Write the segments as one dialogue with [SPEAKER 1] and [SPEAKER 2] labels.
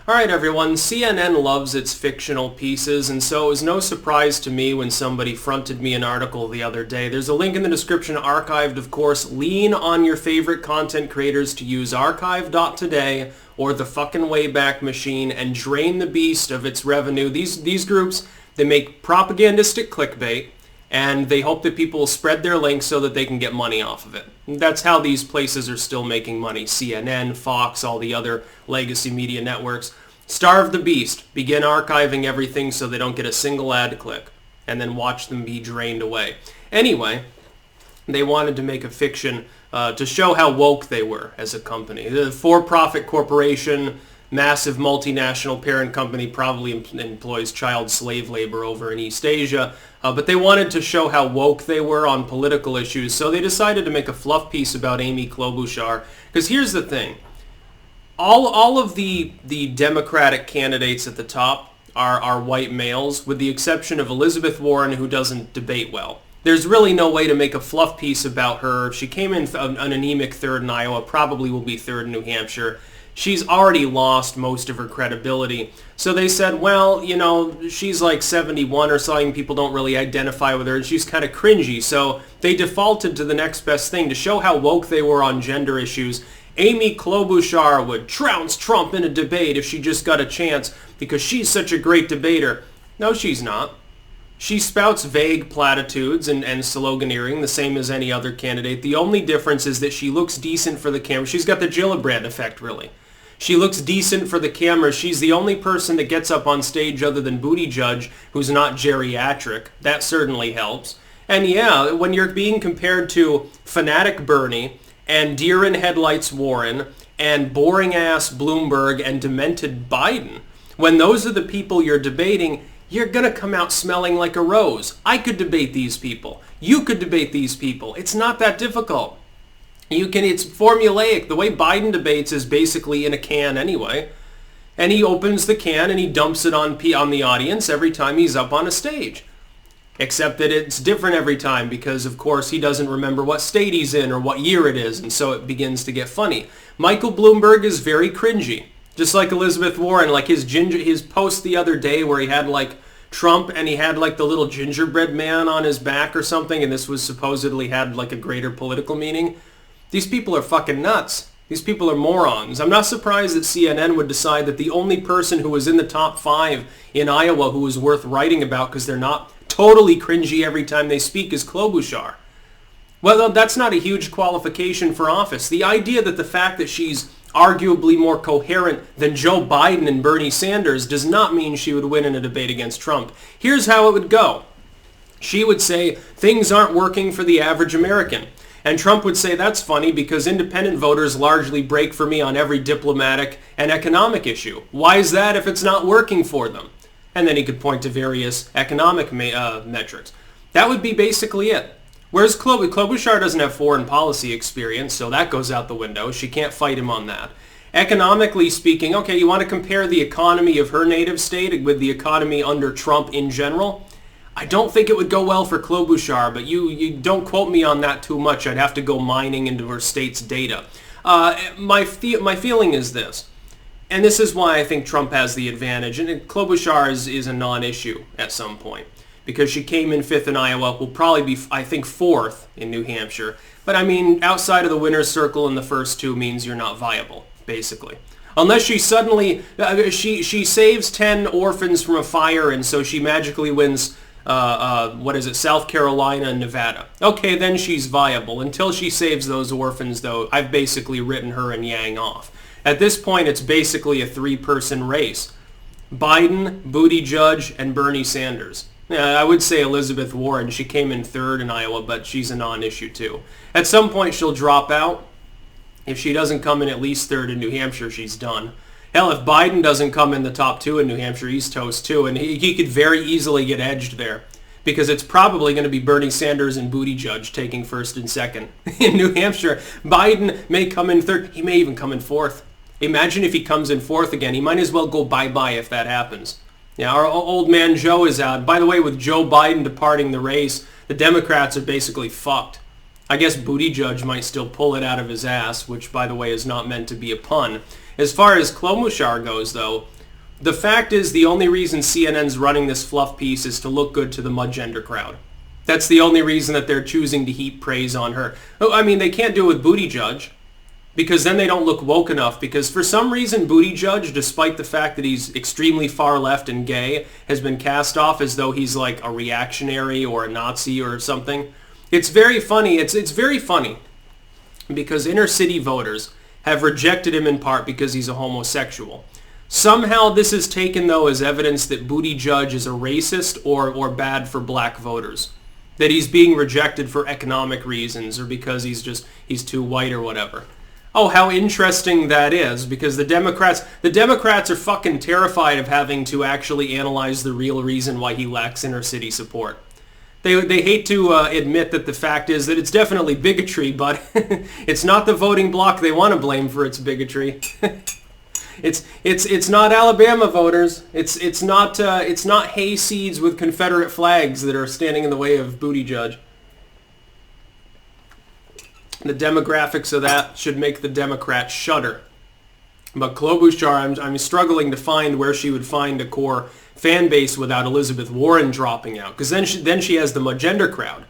[SPEAKER 1] Alright everyone, CNN loves its fictional pieces, and so it was no surprise to me when somebody fronted me an article the other day. There's a link in the description, archived of course. Lean on your favorite content creators to use archive.today or the fucking Wayback Machine and drain the beast of its revenue. These groups, they make propagandistic clickbait, and they hope that people will spread their links so that they can get money off of it. That's how these places are still making money. CNN, Fox, all the other legacy media networks. Starve the beast. Begin archiving everything so they don't get a single ad click, and then watch them be drained away. Anyway, they wanted to make a fiction to show how woke they were as a company. The for-profit corporation, massive multinational parent company, probably employs child slave labor over in East Asia, but they wanted to show how woke they were on political issues, so they decided to make a fluff piece about Amy Klobuchar. Because here's the thing. All of the Democratic candidates at the top are white males, with the exception of Elizabeth Warren, who doesn't debate well. There's really no way to make a fluff piece about her. She came in an anemic third in Iowa, probably will be third in New Hampshire. She's already lost most of her credibility. So they said, well, you know, she's like 71 or something. People don't really identify with her, and she's kind of cringy. So they defaulted to the next best thing to show how woke they were on gender issues. Amy Klobuchar would trounce Trump in a debate if she just got a chance because she's such a great debater. No, she's not. She spouts vague platitudes and sloganeering the same as any other candidate. The only difference is that she looks decent for the camera. She's got the Gillibrand effect, really. She looks decent for the camera. She's the only person that gets up on stage other than Buttigieg who's not geriatric. That certainly helps. And yeah, when you're being compared to fanatic Bernie and deer-in-headlights Warren and boring-ass Bloomberg and demented Biden, when those are the people you're debating, you're going to come out smelling like a rose. I could debate these people. You could debate these people. It's not that difficult. It's formulaic. The way Biden debates is basically in a can anyway. And he opens the can and he dumps it on the audience every time he's up on a stage. Except that it's different every time because, of course, he doesn't remember what state he's in or what year it is, and so it begins to get funny. Michael Bloomberg is very cringy. Just like Elizabeth Warren, like his post the other day where he had like Trump and he had like the little gingerbread man on his back or something, and this was supposedly had like a greater political meaning. These people are fucking nuts. These people are morons. I'm not surprised that CNN would decide that the only person who was in the top 5 in Iowa who was worth writing about because they're not totally cringy every time they speak is Klobuchar. Well, that's not a huge qualification for office. The idea that the fact that she's arguably more coherent than Joe Biden and Bernie Sanders does not mean she would win in a debate against Trump. Here's how it would go. She would say, things aren't working for the average American. And Trump would say, that's funny because independent voters largely break for me on every diplomatic and economic issue. Why is that if it's not working for them? And then he could point to various economic metrics. That would be basically it. Whereas Klobuchar doesn't have foreign policy experience, so that goes out the window. She can't fight him on that. Economically speaking, okay, you want to compare the economy of her native state with the economy under Trump in general? I don't think it would go well for Klobuchar, but you don't quote me on that too much. I'd have to go mining into her state's data. My feeling is this, and this is why I think Trump has the advantage, and Klobuchar is a non-issue at some point, because she came in 5th in Iowa, will probably be, I think, 4th in New Hampshire. But I mean, outside of the winner's circle in the first 2 means you're not viable, basically. Unless she suddenly, she saves 10 orphans from a fire, and so she magically wins South Carolina and Nevada. Okay, then she's viable. Until she saves those orphans, though, I've basically written her and Yang off. At this point, it's basically a 3-person race. Biden, Buttigieg, and Bernie Sanders. I would say Elizabeth Warren. She came in 3rd in Iowa, but she's a non-issue too. At some point, she'll drop out. If she doesn't come in at least 3rd in New Hampshire, she's done. Hell, if Biden doesn't come in the top 2 in New Hampshire, he's toast too, and he could very easily get edged there, because it's probably going to be Bernie Sanders and Buttigieg taking 1st and 2nd. In New Hampshire, Biden may come in 3rd. He may even come in 4th. Imagine if he comes in 4th again. He might as well go bye-bye if that happens. Yeah, our old man Joe is out. By the way, with Joe Biden departing the race, the Democrats are basically fucked. I guess Buttigieg might still pull it out of his ass, which, by the way, is not meant to be a pun. As far as Klobuchar goes, though, The fact is, the only reason CNN's running this fluff piece is to look good to the mudgender crowd. That's the only reason that they're choosing to heap praise on her. Oh, I mean, they can't do it with Buttigieg, because then they don't look woke enough, because for some reason Buttigieg, despite the fact that he's extremely far left and gay, has been cast off as though he's like a reactionary or a Nazi or something. It's very funny. It's very funny because inner city voters have rejected him in part because he's a homosexual. Somehow this is taken, though, as evidence that Buttigieg is a racist or bad for black voters. That he's being rejected for economic reasons or because he's too white or whatever. Oh, how interesting that is, because the Democrats are fucking terrified of having to actually analyze the real reason why he lacks inner city support. They hate to admit that the fact is that it's definitely bigotry, but it's not the voting bloc they want to blame for its bigotry. It's not Alabama voters. It's not hayseeds with Confederate flags that are standing in the way of Buttigieg. The demographics of that should make the Democrats shudder. But Klobuchar, I'm struggling to find where she would find a core fan base without Elizabeth Warren dropping out, because then she has the mudgender crowd.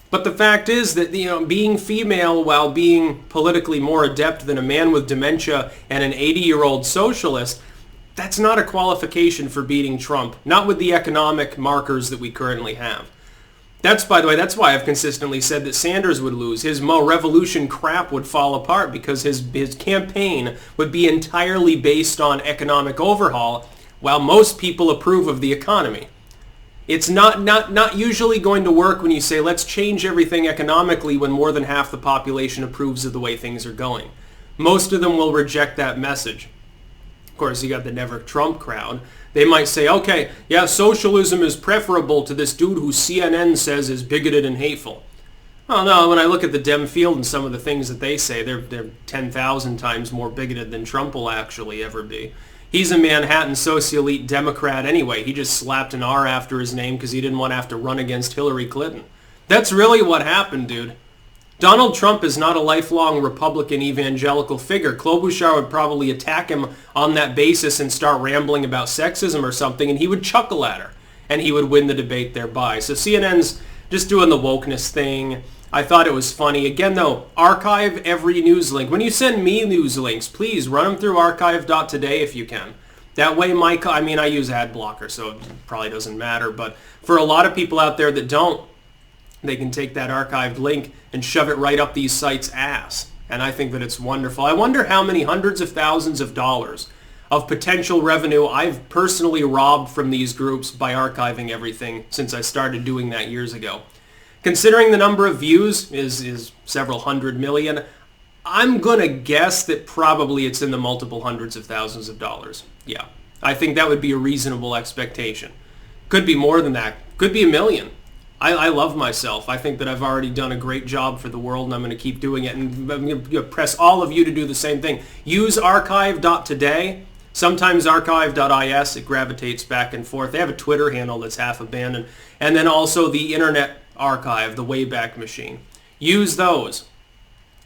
[SPEAKER 1] But the fact is that, being female while being politically more adept than a man with dementia and an 80-year-old socialist, that's not a qualification for beating Trump, not with the economic markers that we currently have. By the way, that's why I've consistently said that Sanders would lose. His revolution crap would fall apart because his campaign would be entirely based on economic overhaul, while most people approve of the economy. It's not usually going to work when you say, let's change everything economically when more than half the population approves of the way things are going. Most of them will reject that message. Of course, you got the Never Trump crowd. They might say, okay, yeah, socialism is preferable to this dude who CNN says is bigoted and hateful. Well, no, when I look at the Dem field and some of the things that they say, they're 10,000 times more bigoted than Trump will actually ever be. He's a Manhattan socialite Democrat anyway. He just slapped an R after his name because he didn't want to have to run against Hillary Clinton. That's really what happened, dude. Donald Trump is not a lifelong Republican evangelical figure. Klobuchar would probably attack him on that basis and start rambling about sexism or something, and he would chuckle at her, and he would win the debate thereby. So CNN's just doing the wokeness thing. I thought it was funny. Again, though, archive every news link. When you send me news links, please run them through archive.today if you can. That way, I use ad blocker, so it probably doesn't matter. But for a lot of people out there that don't, they can take that archived link and shove it right up these sites' ass. And I think that it's wonderful. I wonder how many hundreds of thousands of dollars of potential revenue I've personally robbed from these groups by archiving everything since I started doing that years ago. Considering the number of views is several hundred million, I'm going to guess that probably it's in the multiple hundreds of thousands of dollars. Yeah, I think that would be a reasonable expectation. Could be more than that. Could be $1 million. I love myself. I think that I've already done a great job for the world, and I'm going to keep doing it. And I'm going to press all of you to do the same thing. Use archive.today. Sometimes archive.is. It gravitates back and forth. They have a Twitter handle that's half abandoned. And then also the Internet Archive, the Wayback Machine. Use those.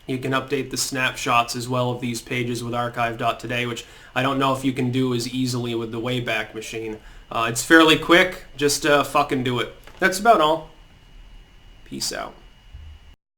[SPEAKER 1] You can update the snapshots as well of these pages with archive.today, which I don't know if you can do as easily with the Wayback Machine. It's fairly quick. Just fucking do it. That's about all. Peace out.